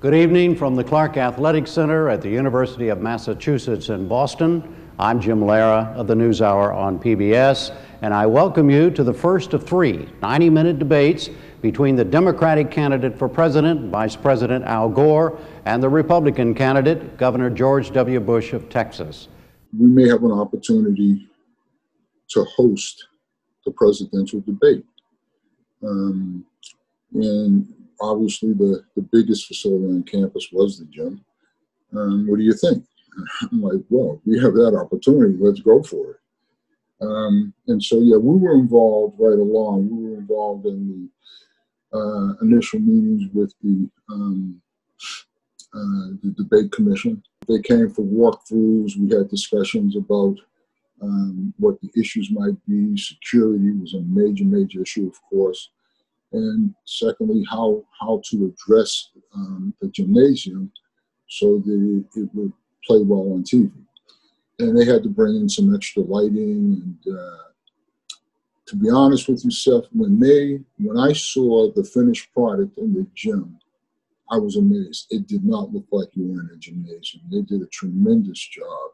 Good evening from the Clark Athletic Center at the University of Massachusetts in Boston. I'm Jim Lara of the NewsHour on PBS, and I welcome you to the first of three 90-minute debates between the Democratic candidate for president, Vice President Al Gore, and the Republican candidate, Governor George W. Bush of Texas. We may have an opportunity to host the presidential debate. And obviously the biggest facility on campus was the gym. What do you think? I'm like, well, we have that opportunity, let's go for it. And so, yeah, we were involved right along. We were involved in the initial meetings with the debate commission. They came for walkthroughs. We had discussions about what the issues might be. Security was a major issue, of course. And secondly, how to address the gymnasium so that it would play well on TV. And they had to bring in some extra lighting. And to be honest with you, Seth, when I saw the finished product in the gym, I was amazed. It did not look like you were in a gymnasium. They did a tremendous job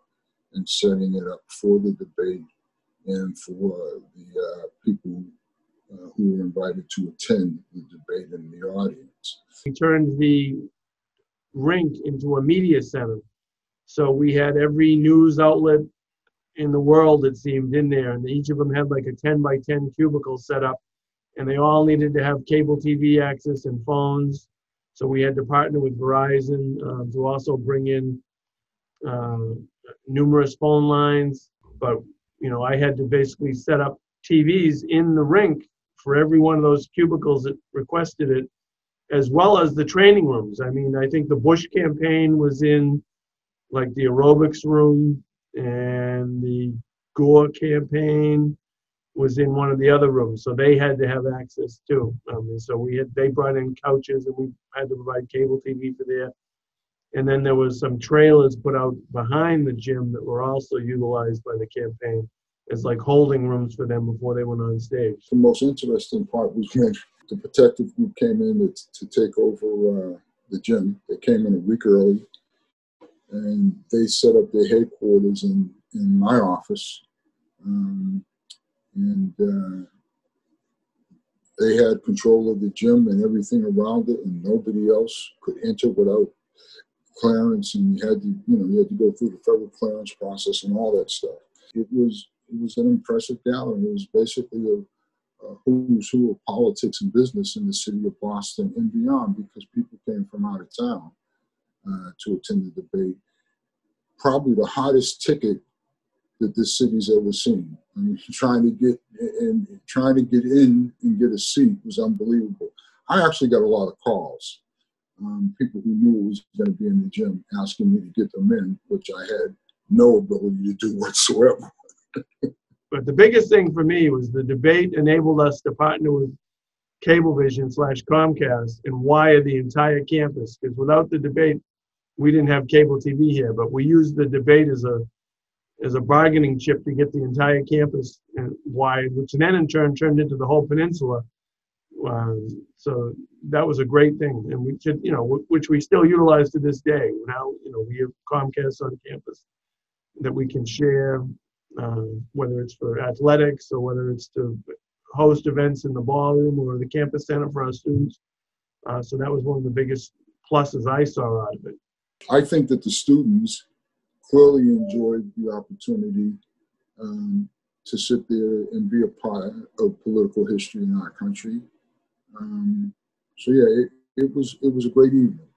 in setting it up for the debate and for the people who were invited to attend the debate in the audience. We turned the rink into a media center. So we had every news outlet in the world, it seemed, in there. And each of them had like a 10 by 10 cubicle set up. And they all needed to have cable TV access and phones. So we had to partner with Verizon to also bring in numerous phone lines. But, you know, I had to basically set up TVs in the rink for every one of those cubicles that requested it, as well as the training rooms. I mean, I think the Bush campaign was in like the aerobics room, and the Gore campaign was in one of the other rooms. So they had to have access too. So they brought in couches, and we had to provide cable TV for there. And then there was some trailers put out behind the gym that were also utilized by the campaign as like holding rooms for them before they went on stage. The most interesting part was when the protective group came in to take over the gym. They came in a week early, and they set up their headquarters in my office. They had control of the gym and everything around it, and nobody else could enter without clearance, and you had to go through the federal clearance process and all that stuff. It was an impressive gathering. It was basically a who's who of politics and business in the city of Boston and beyond, because people came from out of town to attend the debate. Probably the hottest ticket that this city's ever seen. I mean, trying to get in and get a seat was unbelievable. I actually got a lot of calls. People who knew it was going to be in the gym asking me to get them in, which I had no ability to do whatsoever. But the biggest thing for me was the debate enabled us to partner with Cablevision/Comcast and wire the entire campus, because without the debate, we didn't have cable TV here, but we used the debate as a bargaining chip to get the entire campus wired, which then in turn turned into the whole peninsula. So that was a great thing, and we should, which we still utilize to this day. Now, we have Comcast on campus that we can share, whether it's for athletics or whether it's to host events in the ballroom or the campus center for our students. So that was one of the biggest pluses I saw out of it. I think that the students clearly enjoyed the opportunity to sit there and be a part of political history in our country. So yeah, it was a great evening.